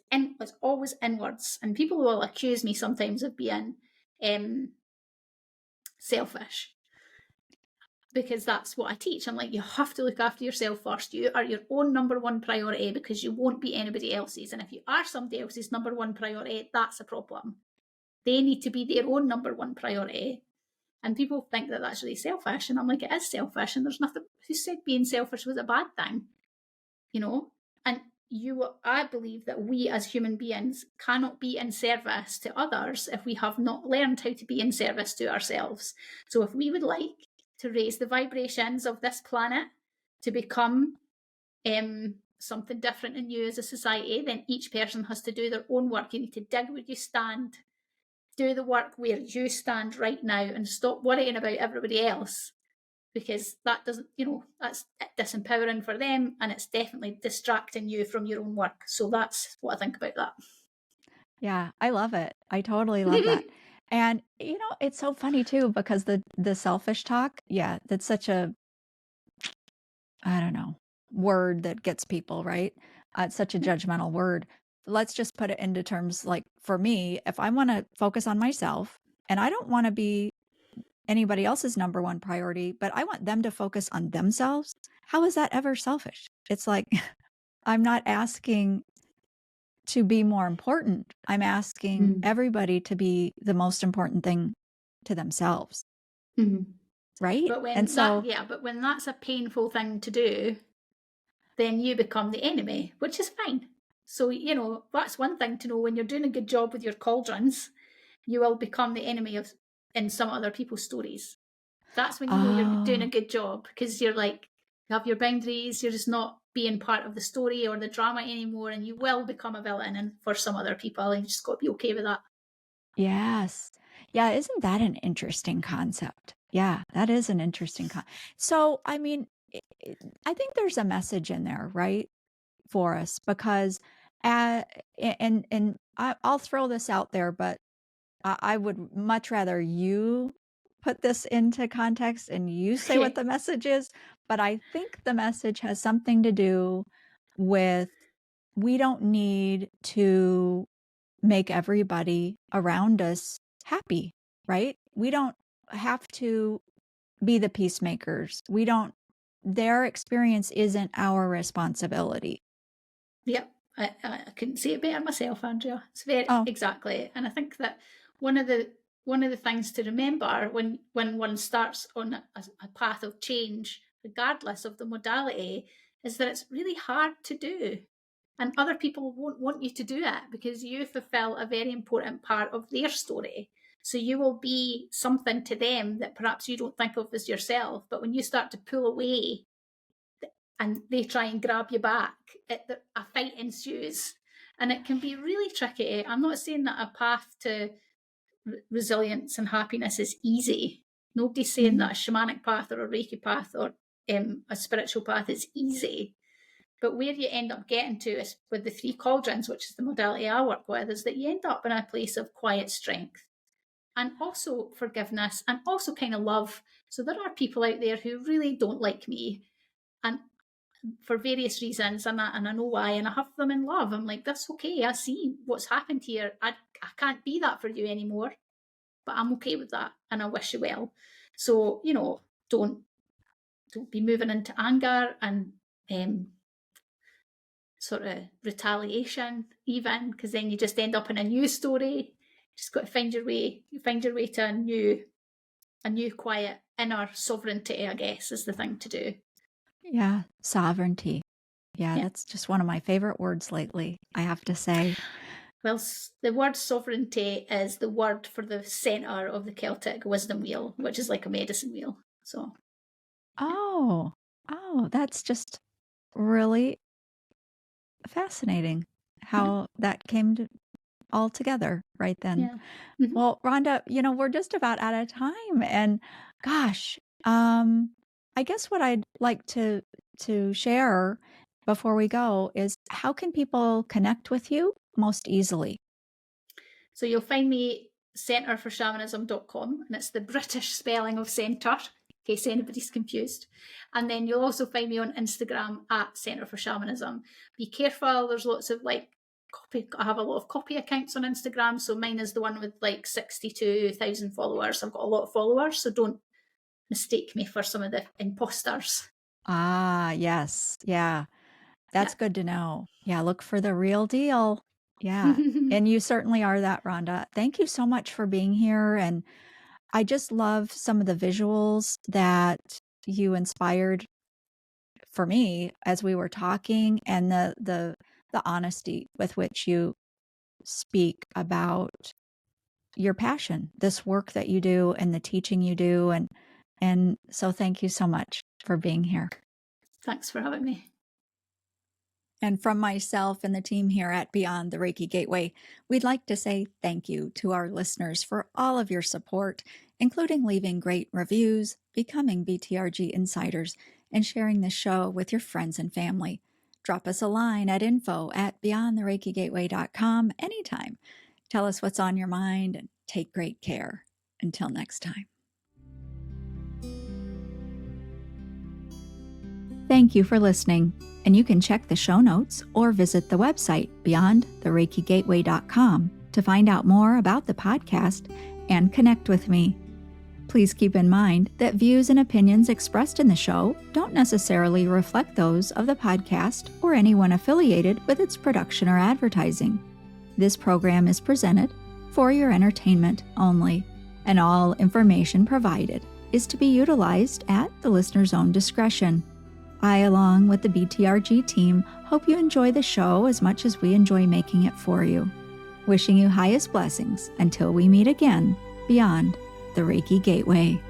B: always inwards, and people will accuse me sometimes of being selfish, because that's what I teach. I'm like, you have to look after yourself first. You are your own number one priority, because you won't be anybody else's. And if you are somebody else's number one priority, that's a problem. They need to be their own number one priority. And people think that that's really selfish. And I'm like, it is selfish. And there's nothing, who said being selfish was a bad thing? And I believe that we as human beings cannot be in service to others if we have not learned how to be in service to ourselves. So if we would like to raise the vibrations of this planet to become something different and new as a society, then each person has to do their own work. You need to dig where you stand, do the work where you stand right now, and stop worrying about everybody else, because that doesn't, that's disempowering for them, and it's definitely distracting you from your own work. So that's what I think about that.
A: Yeah, I love it. I totally love that. And it's so funny too, because the selfish talk, yeah, that's such a, I don't know, word that gets people, right? It's such a judgmental word. Let's just put it into terms like, for me, if I want to focus on myself and I don't want to be anybody else's number one priority, but I want them to focus on themselves, how is that ever selfish? It's like, I'm not asking to be more important. I'm asking everybody to be the most important thing to themselves. Right?
B: But when
A: And so,
B: but when that's a painful thing to do, then you become the enemy, which is fine. So, that's one thing to know. When you're doing a good job with your cauldrons, you will become the enemy in some other people's stories. That's when you know you're doing a good job, because you're like, you have your boundaries, you're just not being part of the story or the drama anymore, and you will become a villain and for some other people, and you just got to be okay with that.
A: yes. Yeah, isn't that an interesting concept? Yeah, that is an interesting So, I mean, I think there's a message in there, right, for us, because and I'll throw this out there, but I would much rather you put this into context and you say what the message is. But I think the message has something to do with, we don't need to make everybody around us happy, right? We don't have to be the peacemakers. Their experience isn't our responsibility.
B: Yep. I couldn't say it better myself, Andrea. It's very exactly. And I think that one of the things to remember when one starts on a path of change, regardless of the modality, is that it's really hard to do. And other people won't want you to do it, because you fulfill a very important part of their story. So you will be something to them that perhaps you don't think of as yourself. But when you start to pull away and they try and grab you back, a fight ensues. And it can be really tricky. I'm not saying that a path to resilience and happiness is easy. Nobody's saying that a shamanic path or a Reiki path or a spiritual path is easy. But where you end up getting to is with the 3 cauldrons, which is the modality I work with, is that you end up in a place of quiet strength and also forgiveness and also kind of love. So there are people out there who really don't like me, and for various reasons, and I know why, and I have them in love. I'm like, that's okay. I see what's happened here. I can't be that for you anymore. but I'm okay with that, and I wish you well. So, don't be moving into anger and sort of retaliation, even, because then you just end up in a new story. Just got to find your way to a new quiet inner sovereignty, I guess, is the thing to do.
A: Yeah, sovereignty. Yeah, that's just one of my favorite words lately, I have to say.
B: Well, the word sovereignty is the word for the centre of the Celtic wisdom wheel, which is like a medicine wheel. So,
A: Oh, that's just really fascinating how that came all together right then.
B: Yeah. Mm-hmm.
A: Well, Rhonda, we're just about out of time, and gosh, I guess what I'd like to share before we go is, how can people connect with you most easily?
B: So you'll find me centreforshamanism.com, and it's the British spelling of centre, in case anybody's confused. And then you'll also find me on Instagram at Centre for Shamanism. Be careful, there's lots of copy. I have a lot of copy accounts on Instagram, so mine is the one with 62,000 followers. I've got a lot of followers, so don't mistake me for some of the imposters.
A: Ah, yes. Yeah. That's good to know. Yeah, look for the real deal. Yeah. And you certainly are that, Rhonda. Thank you so much for being here. And I just love some of the visuals that you inspired for me as we were talking, and the honesty with which you speak about your passion, this work that you do and the teaching you do. And so thank you so much for being here.
B: Thanks for having me.
A: And from myself and the team here at Beyond the Reiki Gateway, we'd like to say thank you to our listeners for all of your support, including leaving great reviews, becoming BTRG insiders, and sharing this show with your friends and family. Drop us a line at info@beyondthereikigateway.com anytime. Tell us what's on your mind and take great care. Until next time. Thank you for listening, and you can check the show notes or visit the website beyondthereikigateway.com to find out more about the podcast and connect with me. Please keep in mind that views and opinions expressed in the show don't necessarily reflect those of the podcast or anyone affiliated with its production or advertising. This program is presented for your entertainment only, and all information provided is to be utilized at the listener's own discretion. I, along with the BTRG team, hope you enjoy the show as much as we enjoy making it for you. Wishing you highest blessings until we meet again beyond the Reiki Gateway.